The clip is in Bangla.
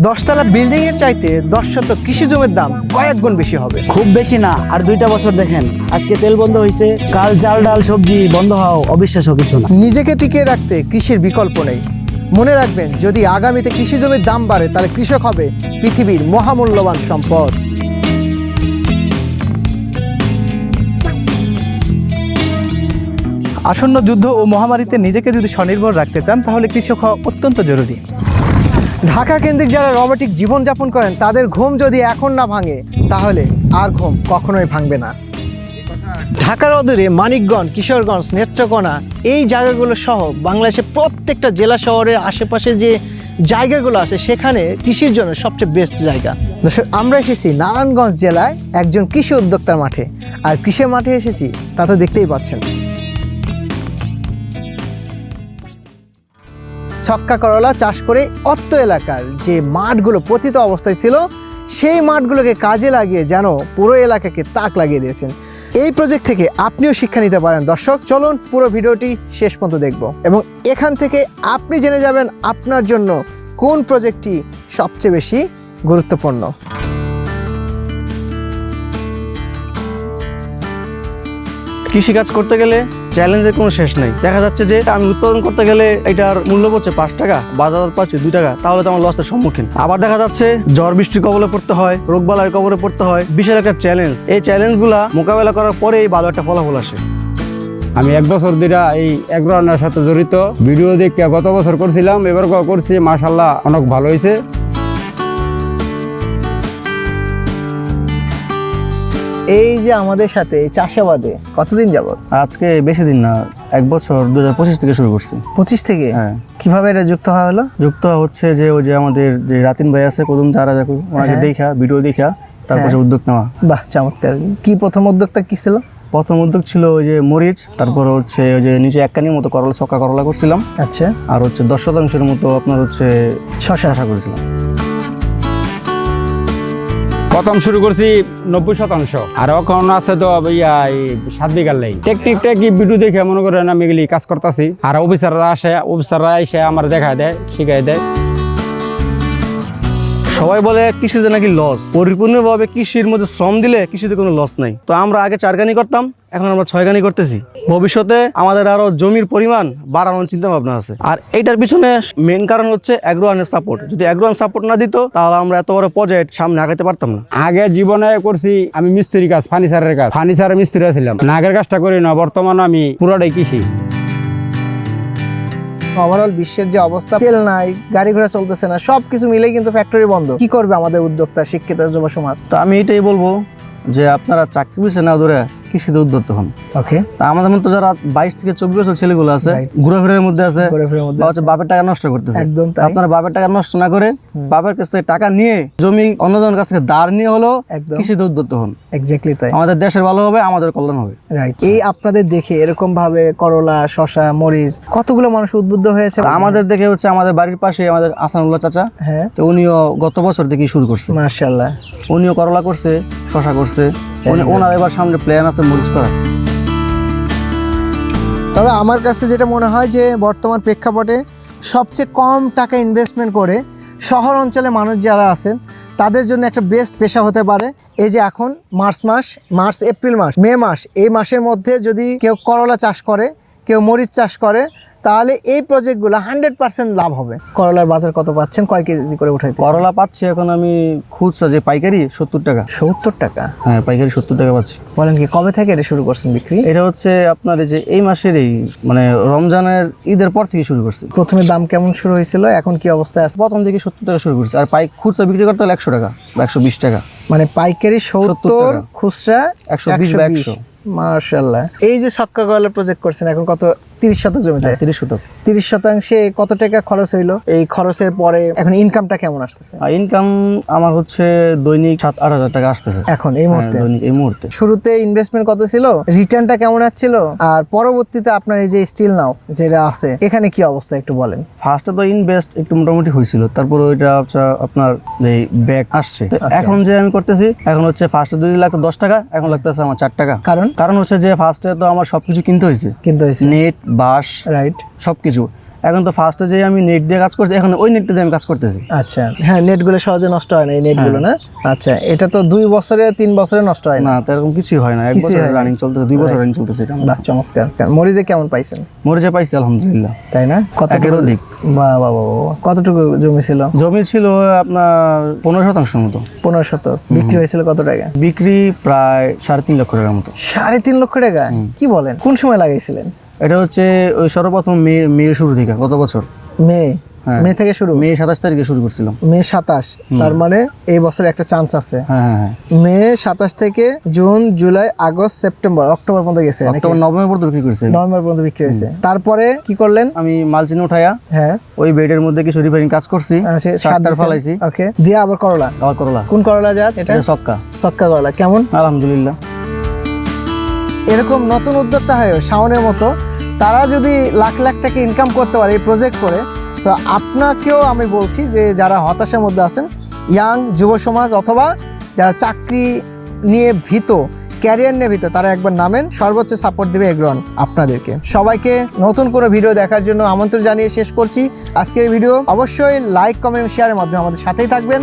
10 তলা বিল্ডিং এর চাইতে 10 শতক কৃষি জমির দাম কয়েক গুণ বেশি হবে। খুব বেশি না, আর 2টা বছর দেখেন, আজকে তেল বন্ধ হয়েছে, কাল চাল ডাল সবজি বন্ধ হওয়া অবিশ্বাস্য কিছু না। নিজেকে টিকিয়ে রাখতে কৃষির বিকল্প নেই। মনে রাখবেন, যদি আগামীতে কৃষি জমির দাম বাড়ে তাহলে কৃষক হবে পৃথিবীর মহামূল্যবান সম্পদ। আসন্ন যুদ্ধ ও মহামারীতে নিজেকে যদি স্বনির্ভর রাখতে চান তাহলে কৃষক হওয়া অত্যন্ত জরুরি। ঢাকা কেন্দ্রিক যারা রোবটিক জীবনযাপন করেন তাদের ঘুম যদি এখন না ভাঙে তাহলে আর ঘুম কখনোই ভাঙবে না। ঢাকার অদূরে মানিকগঞ্জ, কিশোরগঞ্জ, নেত্রকোনা এই জায়গাগুলো সহ বাংলাদেশের প্রত্যেকটা জেলা শহরের আশেপাশে যে জায়গাগুলো আছে সেখানে কৃষির জন্য সবচেয়ে বেস্ট জায়গা। দর্শক, আমরা এসেছি নারায়ণগঞ্জ জেলায় একজন কৃষি উদ্যোক্তার মাঠে। আর কৃষির মাঠে এসেছি তা তো দেখতেই পাচ্ছেন। ছক্কা করলা চাষ করে অত্ত এলাকার যে মাঠগুলো পতিত অবস্থায় ছিল সেই মাঠগুলোকে কাজে লাগিয়ে যেন পুরো এলাকাকে তাক লাগিয়ে দিয়েছেন। এই প্রজেক্ট থেকে আপনিও শিক্ষা নিতে পারেন। দর্শক, চলুন পুরো ভিডিওটি শেষ পর্যন্ত দেখব এবং এখান থেকে আপনি জেনে যাবেন আপনার জন্য কোন প্রজেক্টটি সবচেয়ে বেশি গুরুত্বপূর্ণ। কৃষিকাজ করতে গেলে চ্যালেঞ্জের কোনো শেষ নেই। দেখা যাচ্ছে যে আমি উৎপাদন করতে গেলে এটার মূল্য পড়ছে 5 টাকা, বাজার পাচ্ছি 2 টাকা, তাহলে তো আমার লসের সম্মুখীন। আবার দেখা যাচ্ছে ঝড় বৃষ্টির কবলে পড়তে হয়, রোগবালার কবলে পড়তে হয়, বিশাল একটা চ্যালেঞ্জ। এই চ্যালেঞ্জগুলা মোকাবেলা করার পরেই ভালো একটা ফলাফল আসে। আমি 1 বছর ধরে এই এগ্রো রান্নার সাথে জড়িত। ভিডিও দেখে গত বছর করছিলাম, এবার করছি, মাশাআল্লাহ অনেক ভালো হয়েছে। এই যে আমাদের সাথে চাষাবাদে কতদিন যাবত? আজকে বেশি দিন না, 1 বছর 2025 থেকে শুরু করছি। 25 থেকে? হ্যাঁ। কিভাবে এটা যুক্ত হওয়া হলো? যুক্ত হচ্ছে যে ওই যে আমাদের যে রাতিন ভাই আছে কদম তারা যাকু, ওনাকে দেখা ভিডিও দেখা তারপর উদ্যোগ নেওয়া। বাহ, চমৎকার। কি প্রথম উদ্যোক্তা কি ছিল? প্রথম উদ্যোগ ছিল ওই যে মরিচ, তারপর হচ্ছে ওই যে নিচে 1 কানির মতো করলা, ছক্কা করলা করছিলাম। আচ্ছা। আর হচ্ছে 10% মতো আপনার হচ্ছে শশা করেছিলাম। প্রথম শুরু করছি 90%, আর এখন আছে তো 7 বিঘার লাইন। টেকনিকটা কি ভিডিও দেখে মনে করেন আমি এগুলি কাজ করতেছি। আর অফিসাররা এসে আমার দেখায় দেয়, শিখাই দেয়। সবাই বলে কৃষিতে নাকি লস, পরিপূর্ণভাবে কৃষির মধ্যে শ্রম দিলে কৃষিতে কোনো লস নাই। তো আমরা আগে 4 গানি করতাম, এখন আমরা 6 গানি করতেছি। ভবিষ্যতে আমাদের আরো জমির পরিমাণ বাড়ানোর চিন্তা ভাবনা আছে। আর এইটার পিছনে মেন কারণ হচ্ছে অ্যাগ্রোয়ানের সাপোর্ট। যদি অ্যাগ্রোয়ান সাপোর্ট না দিত তাহলে আমরা এত বড় প্রজেক্ট সামনে আগাইতে পারতাম না। আগে জীবনে করছি আমি মিস্ত্রি কাজ, ফার্নিচারের কাজ, ফার্নিচারের মিস্ত্রি ছিলাম। আগের কাজটা করি না, বর্তমানে আমি পুরোটাই কৃষি। ওভারঅল বিশ্বের যে অবস্থা, তেল নাই, গাড়ি ঘোড়া চলতেছে না, সবকিছু মিলেই কিন্তু ফ্যাক্টরি বন্ধ। কি করবে আমাদের উদ্যোক্তা, শিক্ষিত যুব সমাজ? তো আমি এটাই বলবো যে আপনারা চাকরি পিছনে না ধরে কৃষিতে উদ্যত হন। ওকে। তা আমাদের মতো যারা 22 থেকে 24 বছর ছেলেগুলো আছে, ঘোরাফেরার মধ্যে আছে, বা হচ্ছে বাপের টাকা নষ্ট করতেছে। একদম তাই। আপনারা বাপের টাকা নষ্ট না করে বাপের কাছ থেকে টাকা নিয়ে জমি অন্যজনের কাছ থেকে ধার নিয়ে হলো কৃষিতে উদ্যত হন। এক্স্যাক্টলি তাই। আমাদের দেশের ভালো হবে, আমাদের কল্যাণ হবে। রাইট। এই আপনাদের দেখে এরকম ভাবে করলা, শশা, মরিচ কতগুলো মানুষ উদ্বুদ্ধ হয়েছে। আমাদের দেখে হচ্ছে আমাদের বাড়ির পাশে আমাদের আসানুল্লাহ চাচা, হ্যাঁ, তো উনিও গত বছর থেকেই শুরু করছে। মাশাআল্লাহ। উনিও করলা করছে, শশা করছে। ওনার এবার সামনে প্ল্যান আছে মরিচ করা। তবে আমার কাছে যেটা মনে হয় যে বর্তমান প্রেক্ষাপটে সবচেয়ে কম টাকা ইনভেস্টমেন্ট করে শহর অঞ্চলে মানুষ যারা আছেন তাদের জন্য একটা বেস্ট পেশা হতে পারে। এই যে এখন মার্চ, এপ্রিল মাস, মে মাস, এই মাসের মধ্যে যদি কেউ করলা চাষ করে, কেউ মরিচ চাষ করে, তাহলে এই প্রজেক্টগুলো 100% লাভ হবে। করলার বাজার কত পাচ্ছেন, কয় কেজি করে উঠাইতে? করলা পাচ্ছি এখন আমি খুচরা যে পাইকারি 70 টাকা। 70 টাকা? হ্যাঁ, পাইকারি 70 টাকা পাচ্ছি। বলেন কি, কবে থেকে এটা শুরু করছেন বিক্রি? এটা হচ্ছে আপনার এই যে এই মাসের মানে রমজানের ঈদের পর থেকে শুরু করছি। প্রথমে দাম কেমন শুরু হয়েছিল, এখন কি অবস্থায় আছে? প্রথম থেকে 70 টাকা শুরু করছি। আর খুচরা বিক্রি করতে হলে 100 টাকা বা 120 টাকা। মানে পাইকারি 70, খুচরা 120 বা 100। মাশাআল্লাহ। এই যে ছক্কা করলা প্রজেক্ট করছেন, এখন কত 30 শতক জমিতে? 30 শতক। 30 শতাংশে কত টাকা খরচ হইলো? এই খরচের পরে এখন ইনকামটা কেমন আসতেছে? ইনকাম আমার হচ্ছে দৈনিক 7-8 হাজার টাকা আসতেছে এখন এই মুহূর্তে। দৈনিক এই মুহূর্তে। শুরুতে ইনভেস্টমেন্ট কত ছিল, রিটার্নটা কেমন আসছিল, আর পরবর্তীতে আপনার এই যে স্টিল নাও যেটা আছে এখানে কি অবস্থা একটু বলেন। ফার্স্টে তো ইনভেস্ট একটু মোটামুটি হয়েছিল, তারপর ওইটা হচ্ছে আপনার এই ব্যাক আসছে। তো এখন যে আমি করতেছি, এখন হচ্ছে ফার্স্টে 2 লাগতো 10 টাকা, এখন লাগতেছে আমার 4 টাকা। কারণ হচ্ছে যে ফার্স্টে তো আমার সবকিছু কিনতে হয়েছে, কিন্তু নেট, বাঁশ, রাইট, সবকিছু। এখন তো ফার্স্টে যে আমি নেট দিয়ে কাজ করছি, এখন ওই নেটটা দিয়ে আমি কাজ করতেছি। আচ্ছা, হ্যাঁ, নেটগুলো সহজে নষ্ট হয় না, এই নেটগুলো না? আচ্ছা, এটা তো 2 বছরে 3 বছরে নষ্ট হয় না? না, তো এরকম কিছুই হয় না, 1 কিছুই বছর হয় না। রানিং চলতেছে, 2 বছর রানিং চলতেছে এটা। বাহ, চমৎকার। মরিচে কেমন পাইছেন? মরিচে পাইছি আলহামদুলিল্লাহ। তাই না? একের অধিক। বাহ বাহ বাহ বাহ। কতটুকু জমি ছিল? জমি ছিল আপনার 15% মতো। 15 শতক। বিক্রি হয়েছিল কত টাকা? বিক্রি প্রায় 3.5 লক্ষ টাকার মতো। 3.5 লক্ষ টাকা? কি বলেন? কোন সময় লাগাইছিলেন? এটা হচ্ছে ওই সর্বপ্রথম মে শুরু থেকে, গত বছর মে? হ্যাঁ। মে থেকে শুরু? মে 27 তারিখে শুরু করছিলাম। মে 27, তার মানে এই বছর একটা চান্স আছে। হ্যাঁ হ্যাঁ হ্যাঁ। মে 27 থেকে June, July, August, September, October পর্যন্ত গেছে নাকি? অক্টোবর নভেম্বর পর্যন্ত বিক্রি করছি। নভেম্বর পর্যন্ত বিক্রি হয়েছে। তারপরে কি করলেন? আমি মালচিনি উঠাইয়া হ্যাঁ, ওই বেডের মধ্যে কিছু রিপেয়ারিং কাজ করছি, সারটার ফলাইছি, ওকে, দিয়ে আবার করলা। আবার করলা। কোন করলা জাত এটা? এটা সক্কা। সক্কা করলা। কেমন? আলহামদুলিল্লাহ। এরকম নতুন উদ্যোক্তা হয়েও শাওনের মতো তারা যদি লাখ লাখ টাকা ইনকাম করতে পারে এই প্রজেক্ট করে, সো আপনাকেও আমি বলছি যে যারা হতাশার মধ্যে আছেন, ইয়াং যুব সমাজ অথবা যারা চাকরি নিয়ে ভীত, ক্যারিয়ার নিয়ে ভীত, তারা একবার নামেন। সর্বোচ্চ সাপোর্ট দেবে এগ্রন আপনাদেরকে। সবাইকে নতুন কোনো ভিডিও দেখার জন্য আমন্ত্রণ জানিয়ে শেষ করছি আজকের ভিডিও। অবশ্যই লাইক, কমেন্ট, শেয়ারের মাধ্যমে আমাদের সাথেই থাকবেন।